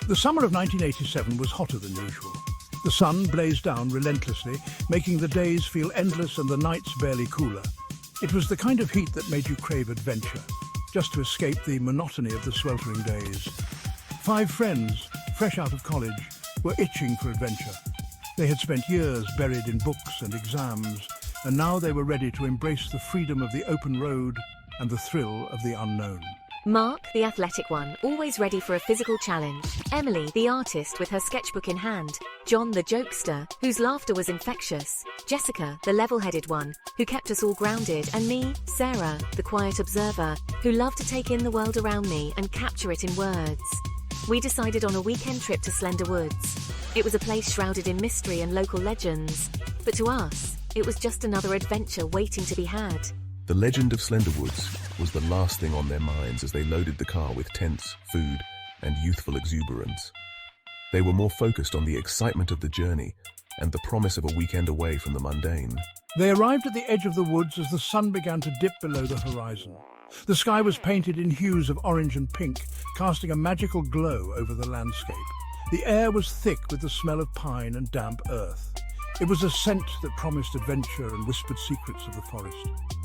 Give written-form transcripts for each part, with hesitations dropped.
The summer of 1987 was hotter than usual. The sun blazed down relentlessly, making the days feel endless and the nights barely cooler. It was the kind of heat that made you crave adventure, just to escape the monotony of the sweltering days. 5 friends, fresh out of college, were itching for adventure. They had spent years buried in books and exams, and now they were ready to embrace the freedom of the open road and the thrill of the unknown. Mark, the athletic one, always ready for a physical challenge. Emily, the artist with her sketchbook in hand. John, the jokester, whose laughter was infectious. Jessica, the level-headed one, who kept us all grounded. And me, Sarah, the quiet observer, who loved to take in the world around me and capture it in words. We decided on a weekend trip to Slender Woods. It was a place shrouded in mystery and local legends, but to us, it was just another adventure waiting to be had. The legend of Slender Woods was the last thing on their minds as they loaded the car with tents, food, and youthful exuberance. They were more focused on the excitement of the journey and the promise of a weekend away from the mundane. They arrived at the edge of the woods as the sun began to dip below the horizon. The sky was painted in hues of orange and pink, casting a magical glow over the landscape. The air was thick with the smell of pine and damp earth. It was a scent that promised adventure and whispered secrets of the forest.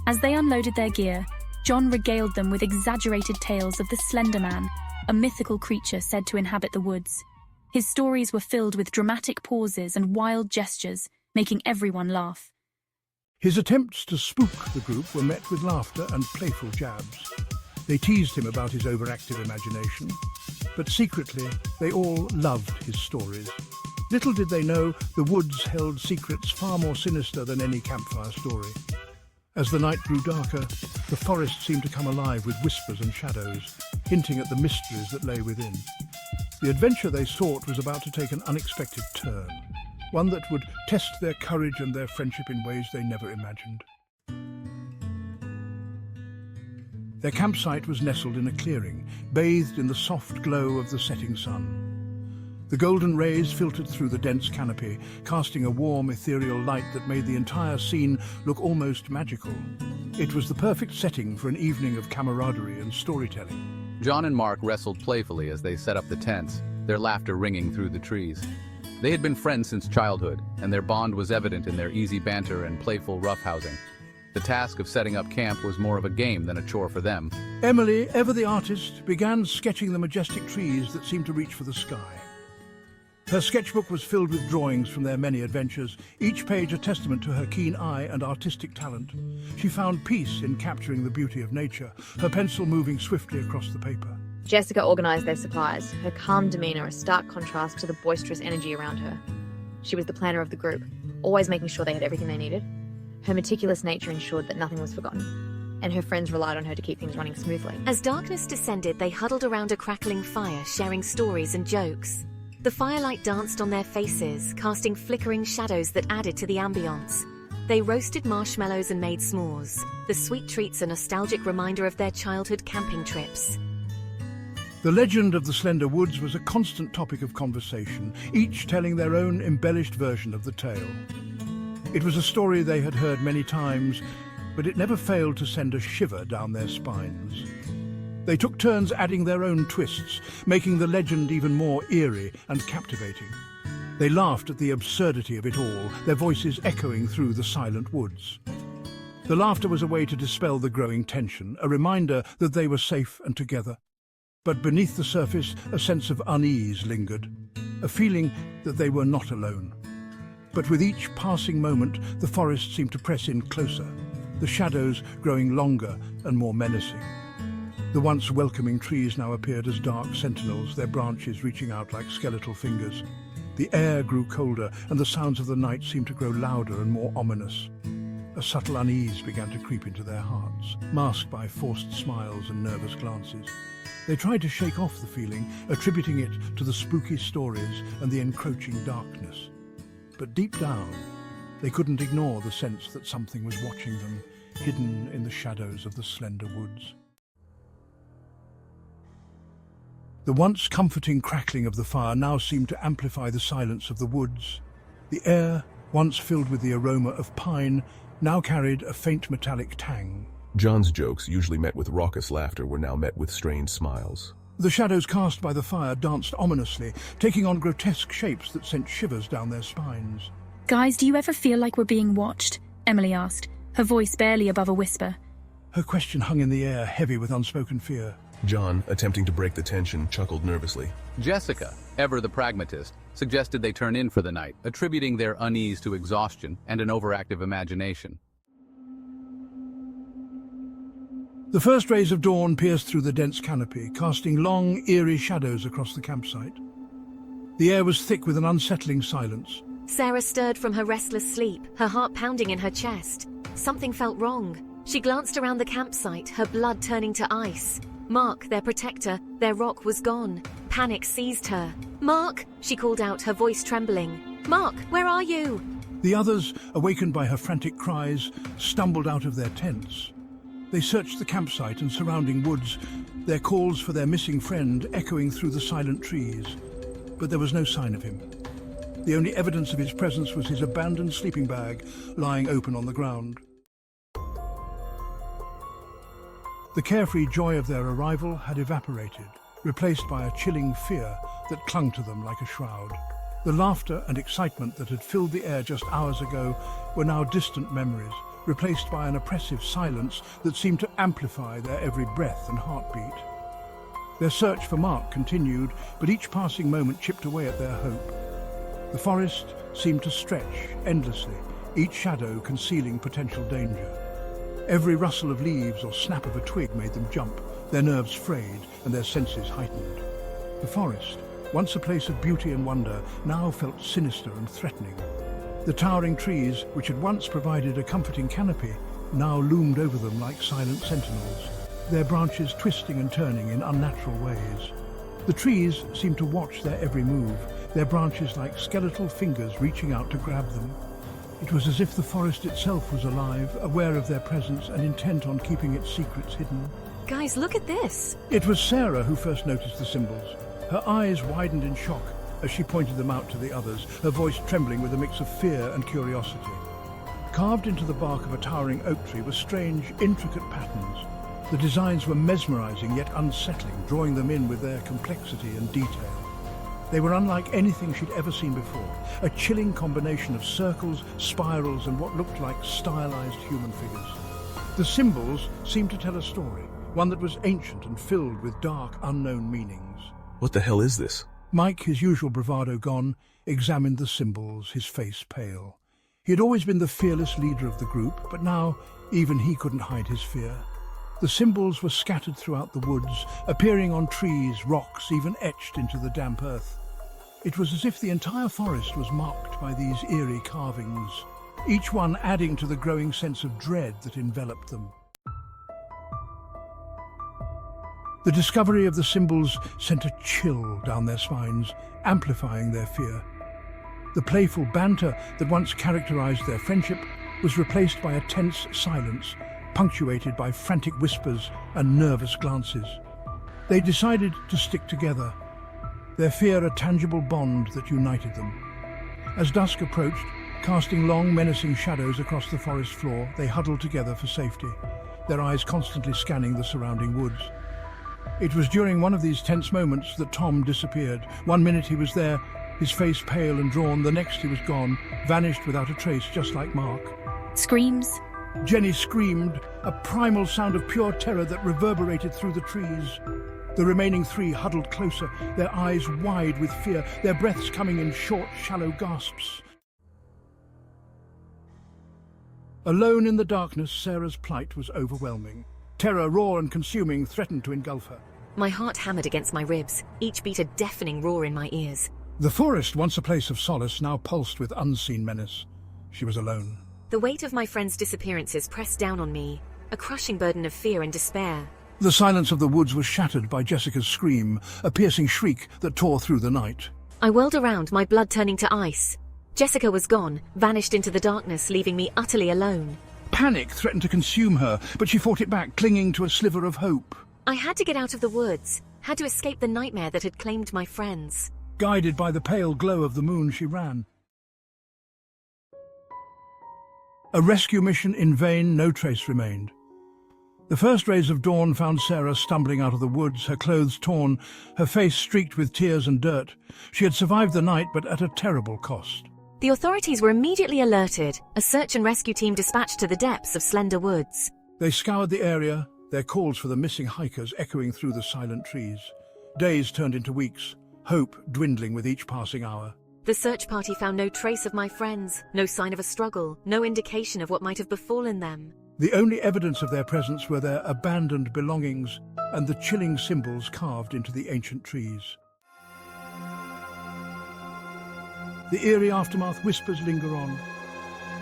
As they unloaded their gear, John regaled them with exaggerated tales of the Slender Man, a mythical creature said to inhabit the woods. His stories were filled with dramatic pauses and wild gestures, making everyone laugh. His attempts to spook the group were met with laughter and playful jabs. They teased him about his overactive imagination, but secretly they all loved his stories. Little did they know the woods held secrets far more sinister than any campfire story. As the night grew darker, the forest seemed to come alive with whispers and shadows, hinting at the mysteries that lay within. The adventure they sought was about to take an unexpected turn, one that would test their courage and their friendship in ways they never imagined. Their campsite was nestled in a clearing, bathed in the soft glow of the setting sun. The golden rays filtered through the dense canopy, casting a warm, ethereal light that made the entire scene look almost magical. It was the perfect setting for an evening of camaraderie and storytelling. John and Mark wrestled playfully as they set up the tents, their laughter ringing through the trees. They had been friends since childhood, and their bond was evident in their easy banter and playful roughhousing. The task of setting up camp was more of a game than a chore for them. Emily, ever the artist, began sketching the majestic trees that seemed to reach for the sky. Her sketchbook was filled with drawings from their many adventures, each page a testament to her keen eye and artistic talent. She found peace in capturing the beauty of nature, her pencil moving swiftly across the paper. Jessica organised their supplies, her calm demeanour a stark contrast to the boisterous energy around her. She was the planner of the group, always making sure they had everything they needed. Her meticulous nature ensured that nothing was forgotten, and her friends relied on her to keep things running smoothly. As darkness descended, they huddled around a crackling fire, sharing stories and jokes. The firelight danced on their faces, casting flickering shadows that added to the ambience. They roasted marshmallows and made s'mores, the sweet treats a nostalgic reminder of their childhood camping trips. The legend of the Slender Woods was a constant topic of conversation, each telling their own embellished version of the tale. It was a story they had heard many times, but it never failed to send a shiver down their spines. They took turns adding their own twists, making the legend even more eerie and captivating. They laughed at the absurdity of it all, their voices echoing through the silent woods. The laughter was a way to dispel the growing tension, a reminder that they were safe and together. But beneath the surface, a sense of unease lingered, a feeling that they were not alone. But with each passing moment, the forest seemed to press in closer, the shadows growing longer and more menacing. The once welcoming trees now appeared as dark sentinels, their branches reaching out like skeletal fingers. The air grew colder, and the sounds of the night seemed to grow louder and more ominous. A subtle unease began to creep into their hearts, masked by forced smiles and nervous glances. They tried to shake off the feeling, attributing it to the spooky stories and the encroaching darkness. But deep down, they couldn't ignore the sense that something was watching them, hidden in the shadows of the Slender Woods. The once comforting crackling of the fire now seemed to amplify the silence of the woods. The air, once filled with the aroma of pine, now carried a faint metallic tang. John's jokes, usually met with raucous laughter, were now met with strained smiles. The shadows cast by the fire danced ominously, taking on grotesque shapes that sent shivers down their spines. Guys, do you ever feel like we're being watched? Emily asked, her voice barely above a whisper. Her question hung in the air, heavy with unspoken fear. John, attempting to break the tension, chuckled nervously. Jessica, ever the pragmatist, suggested they turn in for the night, attributing their unease to exhaustion and an overactive imagination. The first rays of dawn pierced through the dense canopy, casting long, eerie shadows across the campsite. The air was thick with an unsettling silence. Sarah stirred from her restless sleep, her heart pounding in her chest. Something felt wrong. She glanced around the campsite, her blood turning to ice. Mark, their protector, their rock, was gone. Panic seized her. "Mark!" she called out, her voice trembling. "Mark, where are you?" The others, awakened by her frantic cries, stumbled out of their tents. They searched the campsite and surrounding woods, their calls for their missing friend echoing through the silent trees. But there was no sign of him. The only evidence of his presence was his abandoned sleeping bag lying open on the ground. The carefree joy of their arrival had evaporated, replaced by a chilling fear that clung to them like a shroud. The laughter and excitement that had filled the air just hours ago were now distant memories, replaced by an oppressive silence that seemed to amplify their every breath and heartbeat. Their search for Mark continued, but each passing moment chipped away at their hope. The forest seemed to stretch endlessly, each shadow concealing potential danger. Every rustle of leaves or snap of a twig made them jump, their nerves frayed and their senses heightened. The forest, once a place of beauty and wonder, now felt sinister and threatening. The towering trees, which had once provided a comforting canopy, now loomed over them like silent sentinels, their branches twisting and turning in unnatural ways. The trees seemed to watch their every move, their branches like skeletal fingers reaching out to grab them. It was as if the forest itself was alive, aware of their presence and intent on keeping its secrets hidden. "Guys, look at this!" It was Sarah who first noticed the symbols. Her eyes widened in shock as she pointed them out to the others, her voice trembling with a mix of fear and curiosity. Carved into the bark of a towering oak tree were strange, intricate patterns. The designs were mesmerizing yet unsettling, drawing them in with their complexity and detail. They were unlike anything she'd ever seen before, a chilling combination of circles, spirals, and what looked like stylized human figures. The symbols seemed to tell a story, one that was ancient and filled with dark, unknown meanings. What the hell is this? Mike, his usual bravado gone, examined the symbols, his face pale. He had always been the fearless leader of the group, but now even he couldn't hide his fear. The symbols were scattered throughout the woods, appearing on trees, rocks, even etched into the damp earth. It was as if the entire forest was marked by these eerie carvings, each one adding to the growing sense of dread that enveloped them. The discovery of the symbols sent a chill down their spines, amplifying their fear. The playful banter that once characterized their friendship was replaced by a tense silence, punctuated by frantic whispers and nervous glances. They decided to stick together, their fear a tangible bond that united them. As dusk approached, casting long, menacing shadows across the forest floor, they huddled together for safety, their eyes constantly scanning the surrounding woods. It was during one of these tense moments that Tom disappeared. One minute he was there, his face pale and drawn, the next he was gone, vanished without a trace, just like Mark. Screams. Jenny screamed, a primal sound of pure terror that reverberated through the trees. The remaining three huddled closer, their eyes wide with fear, their breaths coming in short, shallow gasps. Alone in the darkness, Sarah's plight was overwhelming. Terror, raw and consuming, threatened to engulf her. My heart hammered against my ribs, each beat a deafening roar in my ears. The forest, once a place of solace, now pulsed with unseen menace. She was alone. The weight of my friends' disappearances pressed down on me, a crushing burden of fear and despair. The silence of the woods was shattered by Jessica's scream, a piercing shriek that tore through the night. I whirled around, my blood turning to ice. Jessica was gone, vanished into the darkness, leaving me utterly alone. Panic threatened to consume her, but she fought it back, clinging to a sliver of hope. I had to get out of the woods, had to escape the nightmare that had claimed my friends. Guided by the pale glow of the moon, she ran. A rescue mission in vain, no trace remained. The first rays of dawn found Sarah stumbling out of the woods, her clothes torn, her face streaked with tears and dirt. She had survived the night, but at a terrible cost. The authorities were immediately alerted, a search and rescue team dispatched to the depths of Slender Woods. They scoured the area, their calls for the missing hikers echoing through the silent trees. Days turned into weeks, hope dwindling with each passing hour. The search party found no trace of my friends, no sign of a struggle, no indication of what might have befallen them. The only evidence of their presence were their abandoned belongings and the chilling symbols carved into the ancient trees. The eerie aftermath whispers linger on.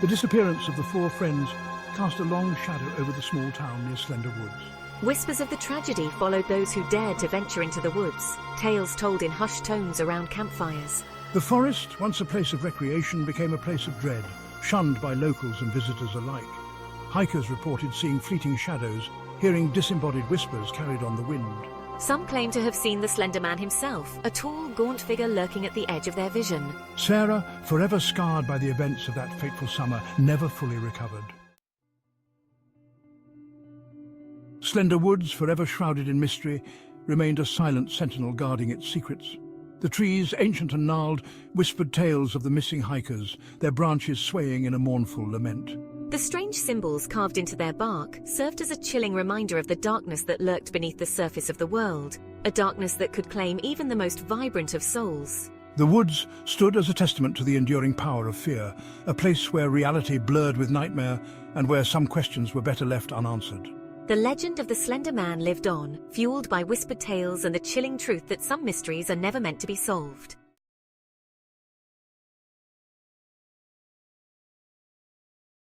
The disappearance of the four friends cast a long shadow over the small town near Slender Woods. Whispers of the tragedy followed those who dared to venture into the woods, tales told in hushed tones around campfires. The forest, once a place of recreation, became a place of dread, shunned by locals and visitors alike. Hikers reported seeing fleeting shadows, hearing disembodied whispers carried on the wind. Some claim to have seen the Slender Man himself, a tall, gaunt figure lurking at the edge of their vision. Sarah, forever scarred by the events of that fateful summer, never fully recovered. Slender Woods, forever shrouded in mystery, remained a silent sentinel guarding its secrets. The trees, ancient and gnarled, whispered tales of the missing hikers, their branches swaying in a mournful lament. The strange symbols carved into their bark served as a chilling reminder of the darkness that lurked beneath the surface of the world, a darkness that could claim even the most vibrant of souls. The woods stood as a testament to the enduring power of fear, a place where reality blurred with nightmare and where some questions were better left unanswered. The legend of the Slender Man lived on, fueled by whispered tales and the chilling truth that some mysteries are never meant to be solved.